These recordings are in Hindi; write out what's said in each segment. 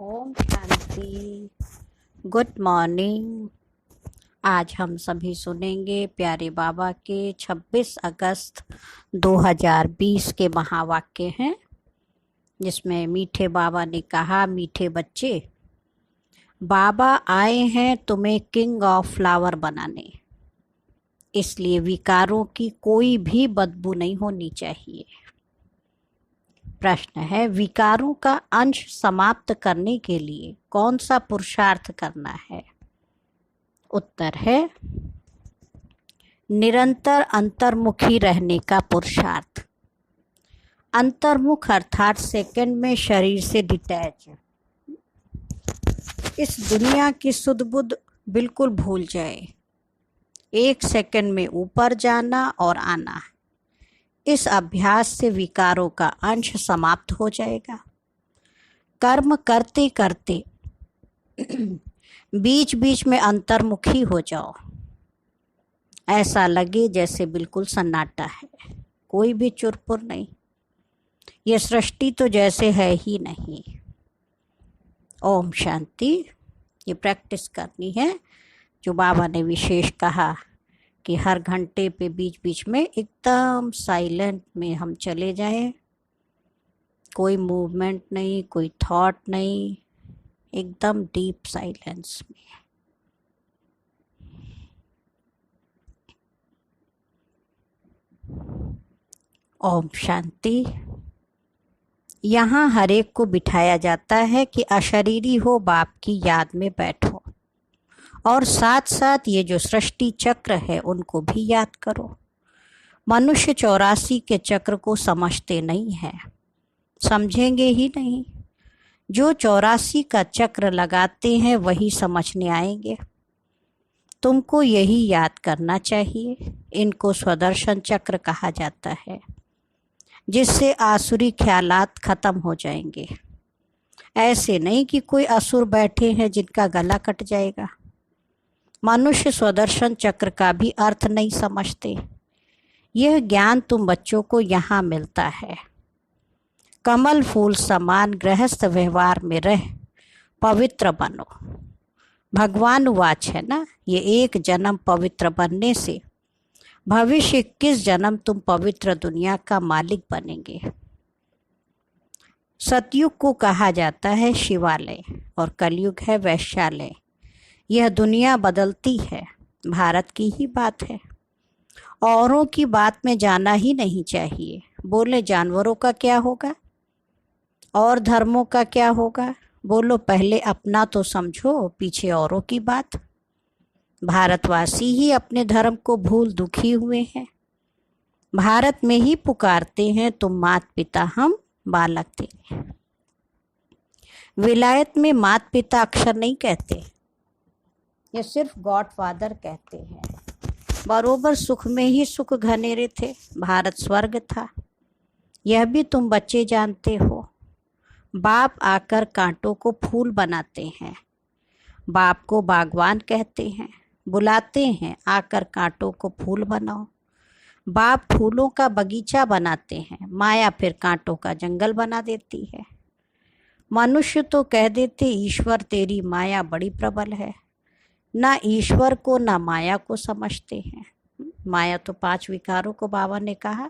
ओम शांति। Good morning. आज हम सभी सुनेंगे प्यारे बाबा के 26 अगस्त 2020 के महावाक्य हैं, जिसमें मीठे बाबा ने कहा, मीठे बच्चे, बाबा आए हैं तुम्हें किंग ऑफ फ्लावर बनाने, इसलिए विकारों की कोई भी बदबू नहीं होनी चाहिए। प्रश्न है, विकारों का अंश समाप्त करने के लिए कौन सा पुरुषार्थ करना है? उत्तर है निरंतर अंतर्मुखी रहने का पुरुषार्थ। अंतर्मुख अर्थात सेकंड में शरीर से डिटैच, इस दुनिया की सुध बुध बिल्कुल भूल जाए, एक सेकंड में ऊपर जाना और आना। इस अभ्यास से विकारों का अंश समाप्त हो जाएगा। कर्म करते करते बीच बीच में अंतर्मुखी हो जाओ, ऐसा लगे जैसे बिल्कुल सन्नाटा है, कोई भी चुरपुर नहीं, ये सृष्टि तो जैसे है ही नहीं। ओम शांति। ये प्रैक्टिस करनी है, जो बाबा ने विशेष कहा कि हर घंटे पे बीच बीच में एकदम साइलेंट में हम चले जाएं, कोई मूवमेंट नहीं, कोई थॉट नहीं, एकदम डीप साइलेंस में। ओम शांति। यहाँ हर एक को बिठाया जाता है कि अशरीरी हो, बाप की याद में बैठो, और साथ साथ ये जो सृष्टि चक्र है उनको भी याद करो। मनुष्य 84 के चक्र को समझते नहीं है, समझेंगे ही नहीं। जो 84 का चक्र लगाते हैं वही समझने आएंगे। तुमको यही याद करना चाहिए। इनको स्वदर्शन चक्र कहा जाता है, जिससे आसुरी ख्यालात खत्म हो जाएंगे। ऐसे नहीं कि कोई असुर बैठे हैं जिनका गला कट जाएगा। मनुष्य स्वदर्शन चक्र का भी अर्थ नहीं समझते। यह ज्ञान तुम बच्चों को यहाँ मिलता है। कमल फूल समान गृहस्थ व्यवहार में रह पवित्र बनो। भगवान वाच है ना, ये एक जन्म पवित्र बनने से भविष्य 21 जन्म तुम पवित्र दुनिया का मालिक बनेंगे। सतयुग को कहा जाता है शिवालय और कलयुग है वैश्यालय। यह दुनिया बदलती है, भारत की ही बात है। औरों की बात में जाना ही नहीं चाहिए। बोले जानवरों का क्या होगा और धर्मों का क्या होगा? बोलो पहले अपना तो समझो, पीछे औरों की बात। भारतवासी ही अपने धर्म को भूल दुखी हुए हैं। भारत में ही पुकारते हैं, तुम मात पिता हम बालक तेरे। विलायत में मात पिता अक्षर नहीं कहते, ये सिर्फ गॉड फादर कहते हैं। बरोबर सुख में ही सुख घनेरे थे, भारत स्वर्ग था, यह भी तुम बच्चे जानते हो। बाप आकर कांटों को फूल बनाते हैं, बाप को बागवान कहते हैं, बुलाते हैं आकर कांटों को फूल बनाओ। बाप फूलों का बगीचा बनाते हैं, माया फिर कांटों का जंगल बना देती है। मनुष्य तो कह देते ईश्वर तेरी माया बड़ी प्रबल है, ना ईश्वर को ना माया को समझते हैं। माया तो 5 विकारों को बाबा ने कहा,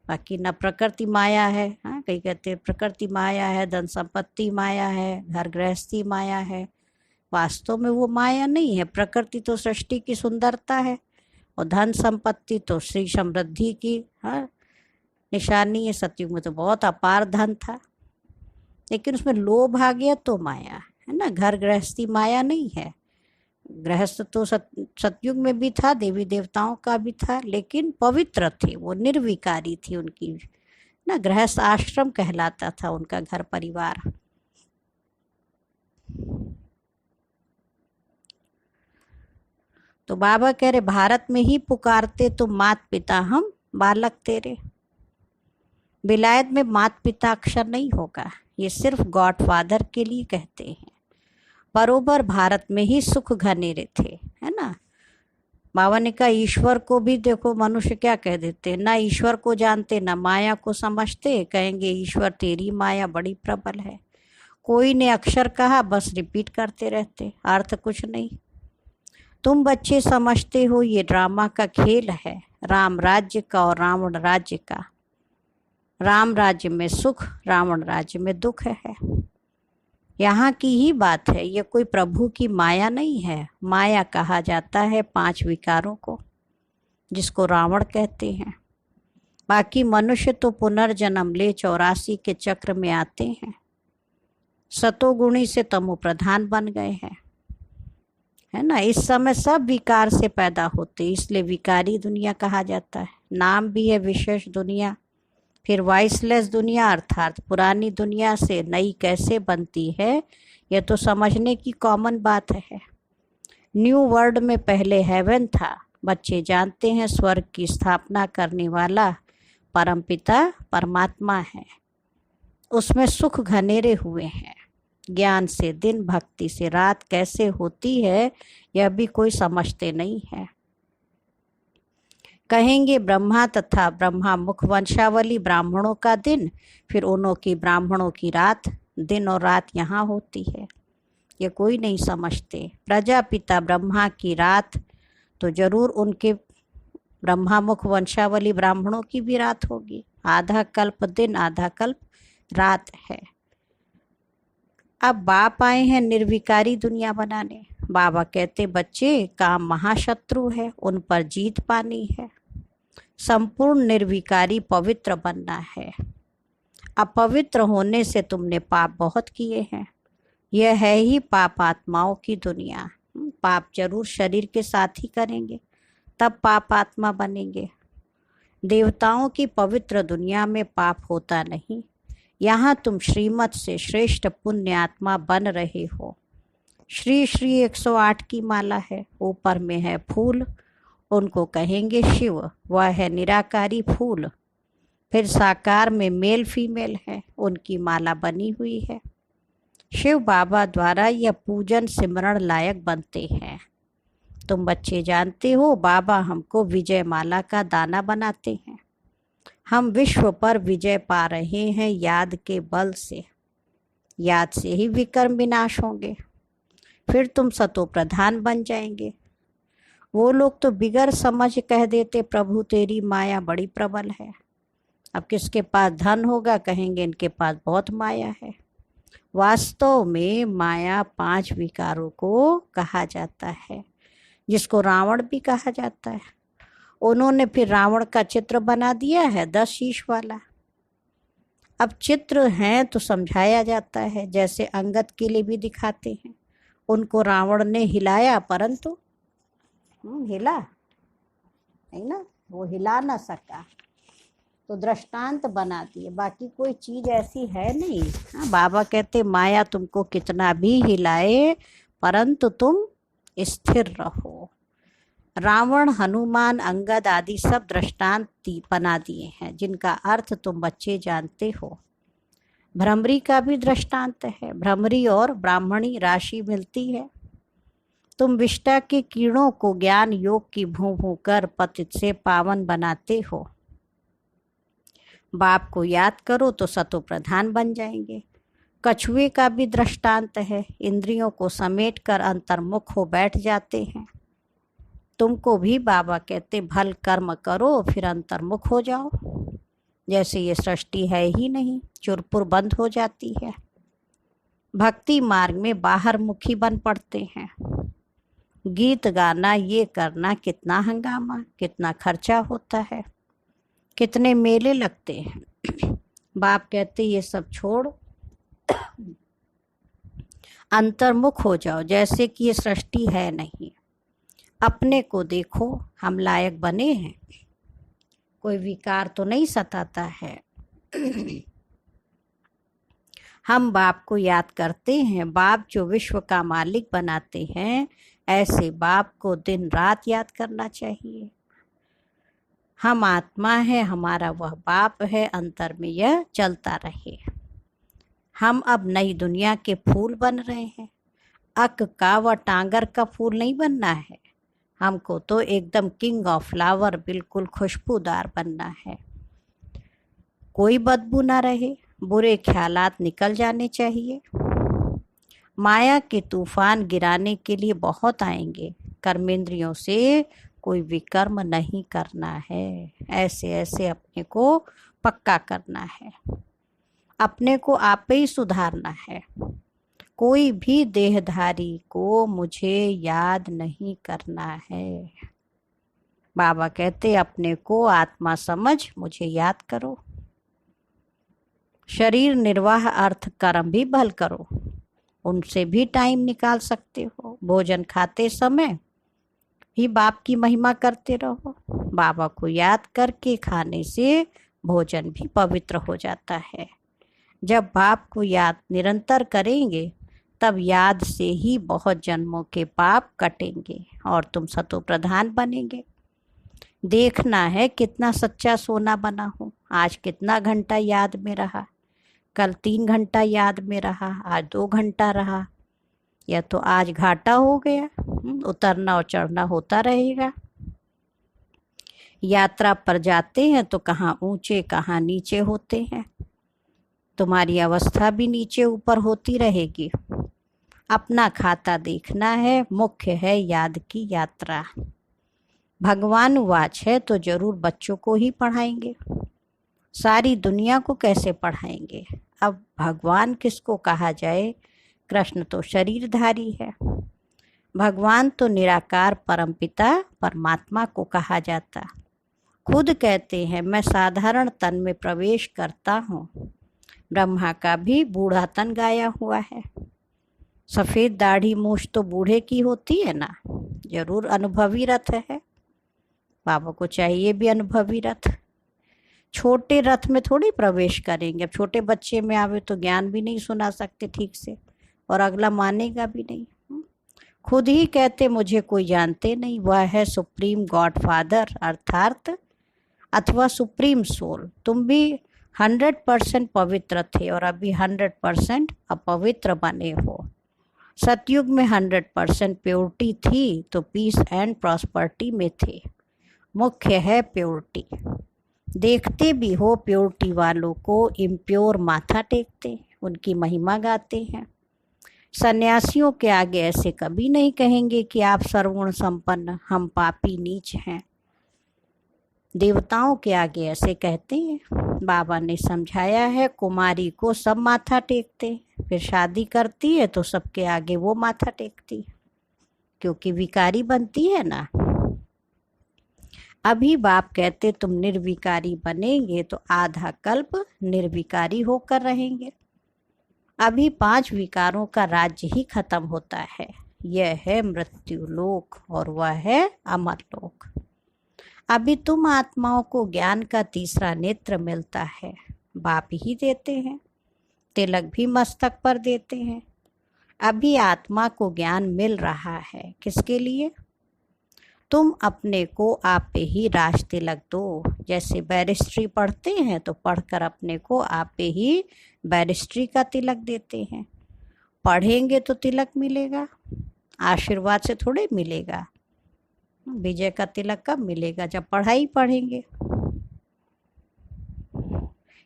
बाकी न प्रकृति माया है। हाँ, कई कहते हैं प्रकृति माया है, धन संपत्ति माया है, घर गृहस्थी माया है। वास्तव में वो माया नहीं है। प्रकृति तो सृष्टि की सुंदरता है, और धन संपत्ति तो श्री समृद्धि की निशानी है। सतयुग में तो बहुत अपार धन था, लेकिन उसमें लोभ आ गया तो माया है ना। घर गृहस्थी माया नहीं है। गृहस्थ तो सतयुग में भी था, देवी देवताओं का भी था, लेकिन पवित्र थे, वो निर्विकारी थी उनकी ना। गृहस्थ आश्रम कहलाता था उनका घर परिवार। तो बाबा कह रहे भारत में ही पुकारते तुम मात पिता हम बालक तेरे। विलायत में मात पिता अक्षर नहीं होगा, ये सिर्फ गॉड फादर के लिए कहते हैं। बरोबर भारत में ही सुख घनेरे थे, है ना। बाबा ने कहा ईश्वर को भी देखो, मनुष्य क्या कह देते, ना ईश्वर को जानते ना माया को समझते, कहेंगे ईश्वर तेरी माया बड़ी प्रबल है। कोई ने अक्षर कहा, बस रिपीट करते रहते, अर्थ कुछ नहीं। तुम बच्चे समझते हो ये ड्रामा का खेल है, राम राज्य का और रावण राज्य का। राम राज्य में सुख, रावण राज्य में दुख है। यहाँ की ही बात है, ये कोई प्रभु की माया नहीं है। माया कहा जाता है 5 विकारों को, जिसको रावण कहते हैं। बाकी मनुष्य तो पुनर्जन्म ले 84 के चक्र में आते हैं। सतोगुणी से तमो प्रधान बन गए हैं, है ना। इस समय सब विकार से पैदा होते, इसलिए विकारी दुनिया कहा जाता है। नाम भी है विशेष दुनिया। फिर वाइसलेस दुनिया अर्थात पुरानी दुनिया से नई कैसे बनती है, यह तो समझने की कॉमन बात है। न्यू वर्ल्ड में पहले हेवन था। बच्चे जानते हैं स्वर्ग की स्थापना करने वाला परमपिता परमात्मा है। उसमें सुख घनेरे हुए हैं। ज्ञान से दिन, भक्ति से रात कैसे होती है, यह भी कोई समझते नहीं है। कहेंगे ब्रह्मा तथा ब्रह्मा मुख वंशावली ब्राह्मणों का दिन, फिर उन्हों की ब्राह्मणों की रात। दिन और रात यहाँ होती है, ये कोई नहीं समझते। प्रजापिता ब्रह्मा की रात, तो जरूर उनके ब्रह्मा मुख वंशावली ब्राह्मणों की भी रात होगी। आधा कल्प दिन, आधा कल्प रात है। अब बाप आए हैं निर्विकारी दुनिया बनाने। बाबा कहते बच्चे, काम महाशत्रु है, उन पर जीत पानी है। संपूर्ण निर्विकारी पवित्र बनना है। अपवित्र होने से तुमने पाप बहुत किए हैं। यह है ही पाप आत्माओं की दुनिया। पाप जरूर शरीर के साथ ही करेंगे, तब पाप आत्मा बनेंगे। देवताओं की पवित्र दुनिया में पाप होता नहीं। यहाँ तुम श्रीमत से श्रेष्ठ पुण्य आत्मा बन रहे हो। श्री श्री 108 की माला है, ऊपर में है फूल, उनको कहेंगे शिव। वह है निराकारी फूल। फिर साकार में मेल फीमेल है, उनकी माला बनी हुई है। शिव बाबा द्वारा यह पूजन सिमरण लायक बनते हैं। तुम बच्चे जानते हो, बाबा हमको विजय माला का दाना बनाते हैं। हम विश्व पर विजय पा रहे हैं याद के बल से। याद से ही विकर्म विनाश होंगे, फिर तुम सतो प्रधान बन जाएंगे। वो लोग तो बिगर समझ कह देते प्रभु तेरी माया बड़ी प्रबल है। अब किसके पास धन होगा, कहेंगे इनके पास बहुत माया है। वास्तव में माया 5 विकारों को कहा जाता है, जिसको रावण भी कहा जाता है। उन्होंने फिर रावण का चित्र बना दिया है 10 शीश वाला। अब चित्र हैं तो समझाया जाता है, जैसे अंगद के लिए भी दिखाते हैं। उनको रावण ने हिलाया, परंतु हिला नहीं ना, वो हिला ना सका, तो दृष्टांत बना दिए। बाकी कोई चीज ऐसी है नहीं। हाँ, बाबा कहते माया तुमको कितना भी हिलाए, परंतु तुम स्थिर रहो। रावण, हनुमान, अंगद आदि सब दृष्टांत बना दिए हैं, जिनका अर्थ तुम बच्चे जानते हो। भ्रमरी का भी दृष्टांत है। भ्रमरी और ब्राह्मणी राशि मिलती है। तुम विष्टा के कीड़ों को ज्ञान योग की भूं भूं कर पतित से पावन बनाते हो। बाप को याद करो तो सतो प्रधान बन जाएंगे। कछुए का भी दृष्टांत है। इंद्रियों को समेट कर अंतर्मुख हो बैठ जाते हैं। तुमको भी बाबा कहते भल कर्म करो, फिर अंतर्मुख हो जाओ। जैसे ये सृष्टि है ही नहीं, चुरपुर बंद हो जाती है। भक्ति मार्ग में बाहर मुखी बन पड़ते हैं। गीत गाना, ये करना, कितना हंगामा, कितना खर्चा होता है, कितने मेले लगते हैं। बाप कहते ये सब छोड़ अंतर्मुख हो जाओ, जैसे कि ये सृष्टि है नहीं। अपने को देखो, हम लायक बने हैं, कोई विकार तो नहीं सताता है। हम बाप को याद करते हैं। बाप जो विश्व का मालिक बनाते हैं, ऐसे बाप को दिन रात याद करना चाहिए। हम आत्मा है, हमारा वह बाप है, अंतर में यह चलता रहे। हम अब नई दुनिया के फूल बन रहे हैं। अक का व टांगर का फूल नहीं बनना है, हमको तो एकदम किंग ऑफ फ्लावर, बिल्कुल खुशबूदार बनना है। कोई बदबू ना रहे, बुरे ख्यालात निकल जाने चाहिए। माया के तूफान गिराने के लिए बहुत आएंगे। कर्मेंद्रियों से कोई विकर्म नहीं करना है। ऐसे ऐसे अपने को पक्का करना है, अपने को आप ही सुधारना है। कोई भी देहधारी को मुझे याद नहीं करना है। बाबा कहते अपने को आत्मा समझ मुझे याद करो। शरीर निर्वाह अर्थ कर्म भी भल करो, उनसे भी टाइम निकाल सकते हो। भोजन खाते समय भी बाप की महिमा करते रहो। बाबा को याद करके खाने से भोजन भी पवित्र हो जाता है। जब बाप को याद निरंतर करेंगे तब याद से ही बहुत जन्मों के पाप कटेंगे और तुम सतो प्रधान बनेंगे। देखना है कितना सच्चा सोना बना हो। आज कितना घंटा याद में रहा, कल 3 घंटा याद में रहा, आज 2 घंटा रहा, या तो आज घाटा हो गया। उतरना और चढ़ना होता रहेगा। यात्रा पर जाते हैं तो कहाँ ऊंचे कहाँ नीचे होते हैं। तुम्हारी अवस्था भी नीचे ऊपर होती रहेगी। अपना खाता देखना है, मुख्य है याद की यात्रा। भगवान वाच है तो जरूर बच्चों को ही पढ़ाएंगे, सारी दुनिया को कैसे पढ़ाएंगे। अब भगवान किसको कहा जाए? कृष्ण तो शरीरधारी है, भगवान तो निराकार परमपिता परमात्मा को कहा जाता। खुद कहते हैं मैं साधारण तन में प्रवेश करता हूँ। ब्रह्मा का भी बूढ़ा तन गाया हुआ है। सफ़ेद दाढ़ी मूछ तो बूढ़े की होती है ना, जरूर अनुभवी रथ है। बाबा को चाहिए भी अनुभवी रथ। छोटे रथ में थोड़ी प्रवेश करेंगे। अब छोटे बच्चे में आवे तो ज्ञान भी नहीं सुना सकते ठीक से, और अगला मानेगा भी नहीं। खुद ही कहते मुझे कोई जानते नहीं, वह है सुप्रीम गॉड फादर अर्थात अथवा सुप्रीम सोल। तुम भी 100% पवित्र थे और अभी 100% अपवित्र बने हो। सतयुग में 100% प्योरिटी थी तो पीस एंड प्रॉस्पर्टी में थे। मुख्य है प्योरिटी। देखते भी हो प्योरिटी वालों को इम्प्योर माथा टेकते, उनकी महिमा गाते हैं। सन्यासियों के आगे ऐसे कभी नहीं कहेंगे कि आप सर्वगुण संपन्न, हम पापी नीच हैं। देवताओं के आगे ऐसे कहते हैं। बाबा ने समझाया है कुमारी को सब माथा टेकते, फिर शादी करती है तो सबके आगे वो माथा टेकती, क्योंकि विकारी बनती है ना। अभी बाप कहते तुम निर्विकारी बनेंगे तो आधा कल्प निर्विकारी होकर रहेंगे। अभी 5 विकारों का राज्य ही खत्म होता है। यह है मृत्यु लोक और वह है अमर लोक। अभी तुम आत्माओं को ज्ञान का तीसरा नेत्र मिलता है, बाप ही देते हैं। तिलक भी मस्तक पर देते हैं। अभी आत्मा को ज्ञान मिल रहा है, किसके लिए? तुम अपने को आप पे ही राज तिलक दो। जैसे बैरिस्ट्री पढ़ते हैं तो पढ़कर अपने को आप पे ही बैरिस्ट्री का तिलक देते हैं। पढ़ेंगे तो तिलक मिलेगा, आशीर्वाद से थोड़े मिलेगा। विजय का तिलक कब मिलेगा? जब पढ़ाई पढ़ेंगे।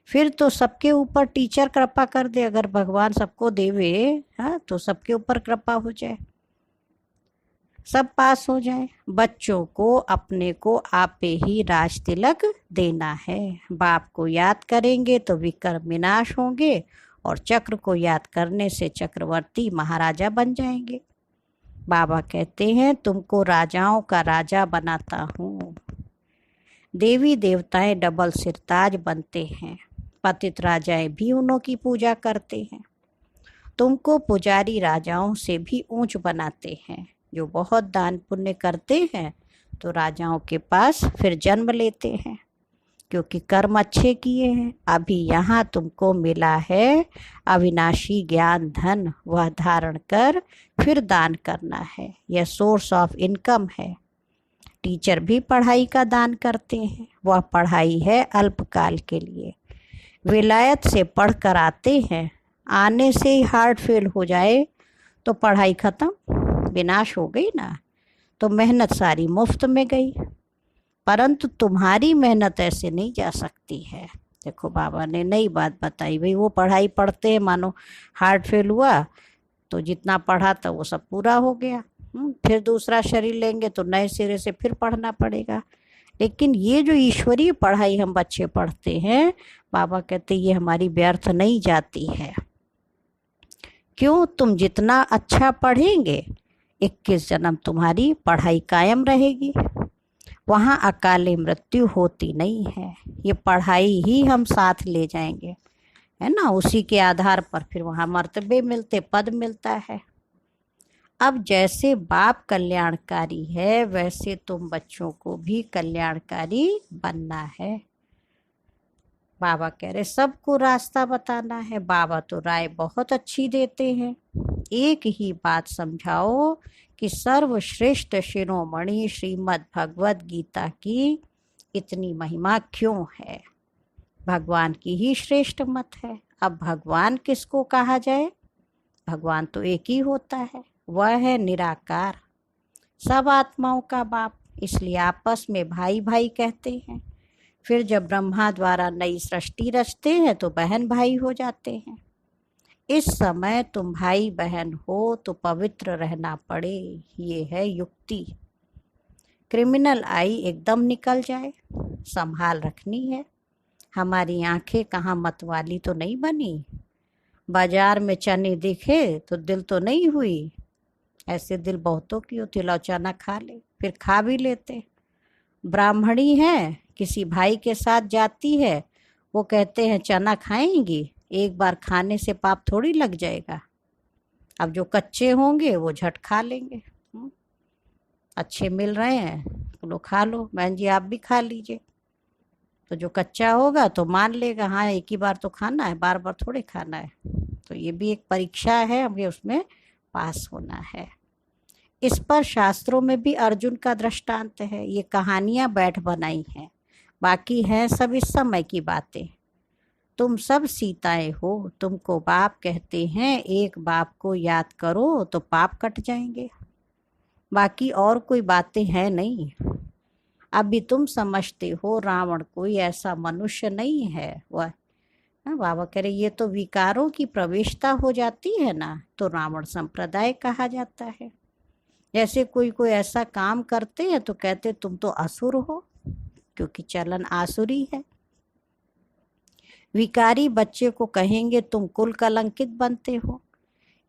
फिर तो सबके ऊपर टीचर कृपा कर दे। अगर भगवान सबको देवे तो सबके ऊपर कृपा हो जाए, सब पास हो जाए। बच्चों को अपने को आप पे ही राज तिलक देना है। बाप को याद करेंगे तो विकर्म विनाश होंगे और चक्र को याद करने से चक्रवर्ती महाराजा बन जाएंगे। बाबा कहते हैं तुमको राजाओं का राजा बनाता हूँ। देवी देवताएं डबल सिरताज बनते हैं, पतित राजाएं भी उन्हों की पूजा करते हैं। तुमको पुजारी राजाओं से भी ऊंच बनाते हैं। जो बहुत दान पुण्य करते हैं तो राजाओं के पास फिर जन्म लेते हैं, क्योंकि कर्म अच्छे किए हैं। अभी यहाँ तुमको मिला है अविनाशी ज्ञान धन, वह धारण कर फिर दान करना है। यह सोर्स ऑफ इनकम है। टीचर भी पढ़ाई का दान करते हैं, वह पढ़ाई है अल्पकाल के लिए। विलायत से पढ़ कर आते हैं, आने से ही हार्ट फेल हो जाए तो पढ़ाई खत्म, विनाश हो गई ना, तो मेहनत सारी मुफ्त में गई। परंतु तुम्हारी मेहनत ऐसे नहीं जा सकती है। देखो बाबा ने नई बात बताई, भाई वो पढ़ाई पढ़ते हैं, मानो हार्ट फेल हुआ तो जितना पढ़ा था वो सब पूरा हो गया। फिर दूसरा शरीर लेंगे तो नए सिरे से फिर पढ़ना पड़ेगा। लेकिन ये जो ईश्वरीय पढ़ाई हम बच्चे पढ़ते हैं, बाबा कहते ये हमारी व्यर्थ नहीं जाती है। क्यों? तुम जितना अच्छा पढ़ेंगे 21 जन्म तुम्हारी पढ़ाई कायम रहेगी। वहाँ अकाले मृत्यु होती नहीं है। ये पढ़ाई ही हम साथ ले जाएंगे, है ना। उसी के आधार पर फिर वहाँ मर्तबे मिलते, पद मिलता है। अब जैसे बाप कल्याणकारी है, वैसे तुम बच्चों को भी कल्याणकारी बनना है। बाबा कह रहे सबको रास्ता बताना है। बाबा तो राय बहुत अच्छी देते हैं। एक ही बात समझाओ कि सर्वश्रेष्ठ शिरोमणि श्रीमद् भगवद गीता की इतनी महिमा क्यों है। भगवान की ही श्रेष्ठ मत है। अब भगवान किसको कहा जाए? भगवान तो एक ही होता है, वह है निराकार, सब आत्माओं का बाप। इसलिए आपस में भाई भाई कहते हैं। फिर जब ब्रह्मा द्वारा नई सृष्टि रचते हैं तो बहन भाई हो जाते हैं। इस समय तुम भाई बहन हो तो पवित्र रहना पड़े, ये है युक्ति। क्रिमिनल आई एकदम निकल जाए, संभाल रखनी है। हमारी आंखें कहाँ मतवाली तो नहीं बनी। बाजार में चने दिखे तो दिल तो नहीं हुई। ऐसे दिल बहुतों की होती, लो चना खा ले, फिर खा भी लेते। ब्राह्मणी है, किसी भाई के साथ जाती है, वो कहते हैं चना खाएंगी, एक बार खाने से पाप थोड़ी लग जाएगा। अब जो कच्चे होंगे वो झट खा लेंगे। अच्छे मिल रहे हैं तो खा लो, बहन जी आप भी खा लीजिए। तो जो कच्चा होगा तो मान लेगा हाँ एक ही बार तो खाना है, बार बार थोड़े खाना है। तो ये भी एक परीक्षा है, हमें उसमें पास होना है। इस पर शास्त्रों में भी अर्जुन का दृष्टांत है। ये कहानियां बैठ बनाई हैं, बाकी है सब इस समय की बातें। तुम सब सीताएं हो, तुमको बाप कहते हैं, एक बाप को याद करो तो पाप कट जाएंगे। बाकी और कोई बातें हैं नहीं। अभी तुम समझते हो रावण कोई ऐसा मनुष्य नहीं है। वह बाबा कह रहे ये तो विकारों की प्रवेशता हो जाती है ना, तो रावण संप्रदाय कहा जाता है। जैसे कोई कोई ऐसा काम करते हैं तो कहते तुम तो असुर हो, क्योंकि चलन आसुरी है। विकारी बच्चे को कहेंगे तुम कुल कलंकित बनते हो।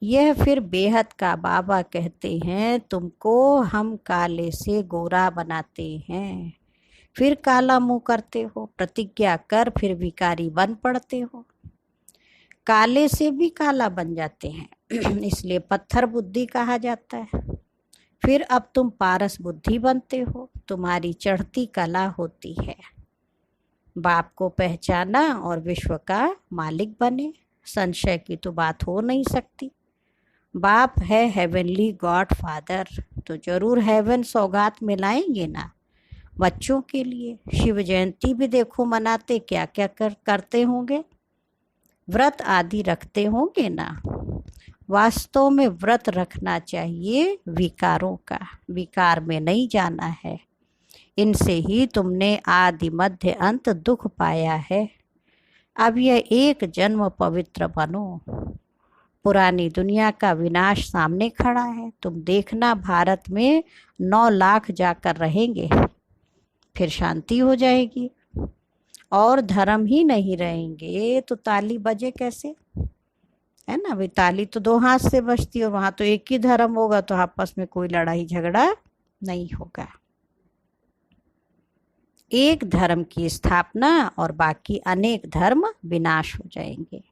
यह फिर बेहद का बाबा कहते हैं तुमको हम काले से गोरा बनाते हैं, फिर काला मुंह करते हो, प्रतिज्ञा कर फिर विकारी बन पड़ते हो। काले से भी काला बन जाते हैं इसलिए पत्थर बुद्धि कहा जाता है। फिर अब तुम पारस बुद्धि बनते हो, तुम्हारी चढ़ती कला होती है। बाप को पहचाना और विश्व का मालिक बने, संशय की तो बात हो नहीं सकती। बाप है हेवनली गॉड फादर, तो जरूर हेवन सौगात में लाएंगे ना बच्चों के लिए। शिव जयंती भी देखो मनाते, क्या क्या करते होंगे, व्रत आदि रखते होंगे ना। वास्तव में व्रत रखना चाहिए विकारों का, विकार में नहीं जाना है। इनसे ही तुमने आदि मध्य अंत दुख पाया है। अब यह एक जन्म पवित्र बनो। पुरानी दुनिया का विनाश सामने खड़ा है। तुम देखना भारत में 9 लाख जाकर रहेंगे, फिर शांति हो जाएगी और धर्म ही नहीं रहेंगे तो ताली बजे कैसे, है ना। भाई ताली तो 2 हाथ से बजती है और वहां तो एक ही धर्म होगा तो आपस में कोई लड़ाई झगड़ा नहीं होगा। एक धर्म की स्थापना और बाकी अनेक धर्म विनाश हो जाएंगे।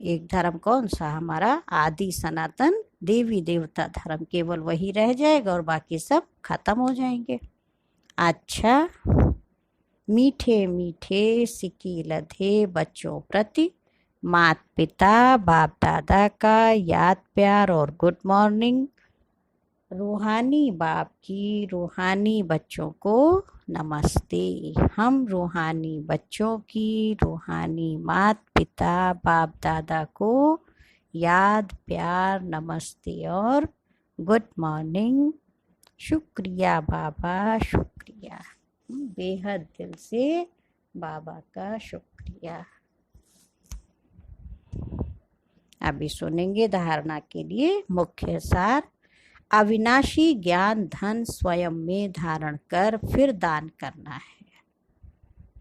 एक धर्म कौन सा? हमारा आदि सनातन देवी देवता धर्म, केवल वही रह जाएगा और बाकी सब खत्म हो जाएंगे। अच्छा, मीठे मीठे सिक्की लधे बच्चों प्रति माता पिता बाप दादा का याद प्यार और गुड मॉर्निंग। रूहानी बाप की रूहानी बच्चों को नमस्ते। हम रूहानी बच्चों की रूहानी माता पिता बाप दादा को याद प्यार नमस्ते और गुड मॉर्निंग। शुक्रिया बाबा, शुक्रिया, बेहद दिल से बाबा का शुक्रिया। अभी सुनेंगे धारणा के लिए मुख्य सार। अविनाशी ज्ञान धन स्वयं में धारण कर फिर दान करना है।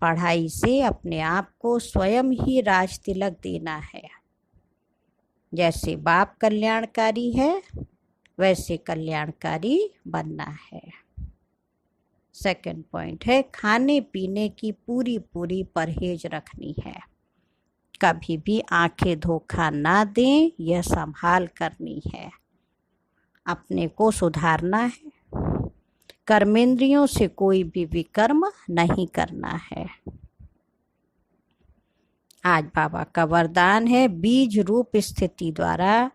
पढ़ाई से अपने आप को स्वयं ही राज तिलक देना है। जैसे बाप कल्याणकारी है वैसे कल्याणकारी बनना है। सेकंड पॉइंट है खाने पीने की पूरी पूरी परहेज रखनी है। कभी भी आंखें धोखा ना दें, यह संभाल करनी है। अपने को सुधारना है। कर्मेंद्रियों से कोई भी विकर्म नहीं करना है। आज बाबा का वरदान है बीज रूप स्थिति द्वारा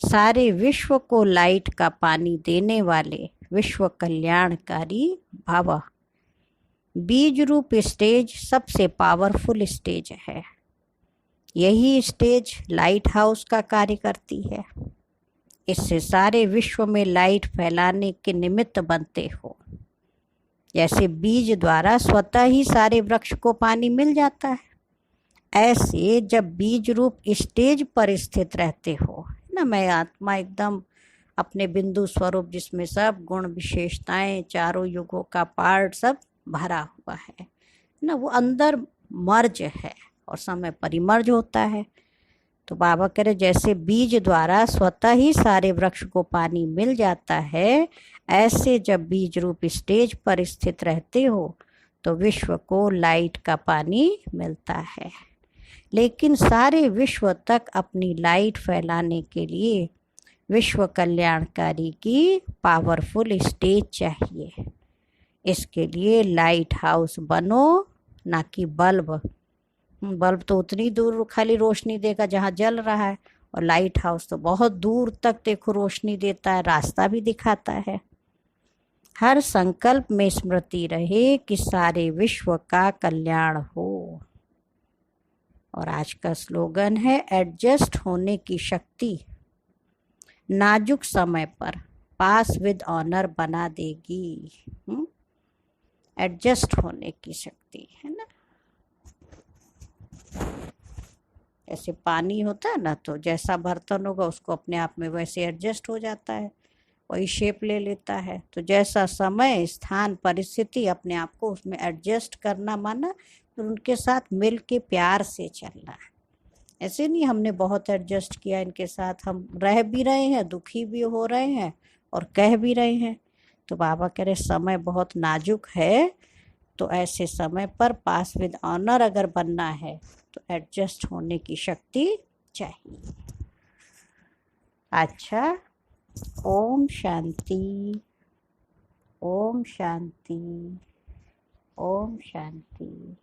सारे विश्व को लाइट का पानी देने वाले विश्व कल्याणकारी भव। बीज रूप स्टेज सबसे पावरफुल स्टेज है। यही स्टेज लाइट हाउस का कार्य करती है। इससे सारे विश्व में लाइट फैलाने के निमित्त बनते हो। जैसे बीज द्वारा स्वतः ही सारे वृक्ष को पानी मिल जाता है, ऐसे जब बीज रूप स्टेज पर स्थित रहते हो ना, मैं आत्मा एकदम अपने बिंदु स्वरूप जिसमें सब गुण विशेषताएं चारों युगों का पार्ट सब भरा हुआ है ना, वो अंदर मर्ज है और समय परिमर्ज होता है। तो बाबा कह रहे जैसे बीज द्वारा स्वतः ही सारे वृक्ष को पानी मिल जाता है, ऐसे जब बीज रूप स्टेज पर स्थित रहते हो तो विश्व को लाइट का पानी मिलता है। लेकिन सारे विश्व तक अपनी लाइट फैलाने के लिए विश्व कल्याणकारी की पावरफुल स्टेज चाहिए। इसके लिए लाइट हाउस बनो, ना कि बल्ब। बल्ब तो उतनी दूर खाली रोशनी देगा जहाँ जल रहा है, और लाइट हाउस तो बहुत दूर तक देखो रोशनी देता है, रास्ता भी दिखाता है। हर संकल्प में स्मृति रहे कि सारे विश्व का कल्याण हो। और आज का स्लोगन है एडजस्ट होने की शक्ति नाजुक समय पर पास विद ऑनर बना देगी। एडजस्ट होने की शक्ति है ना। ऐसे पानी होता है ना, तो जैसा बर्तन होगा उसको अपने आप में वैसे एडजस्ट हो जाता है, वही शेप ले लेता है। तो जैसा समय स्थान परिस्थिति अपने आप को उसमें एडजस्ट करना, माना और उनके साथ मिल के प्यार से चलना। ऐसे नहीं हमने बहुत एडजस्ट किया इनके साथ, हम रह भी रहे हैं, दुखी भी हो रहे हैं और कह भी रहे हैं। तो बाबा कह रहे समय बहुत नाजुक है, तो ऐसे समय पर पास विद ऑनर अगर बनना है तो एडजस्ट होने की शक्ति चाहिए। अच्छा, ओम शांति, ओम शांति, ओम शांति।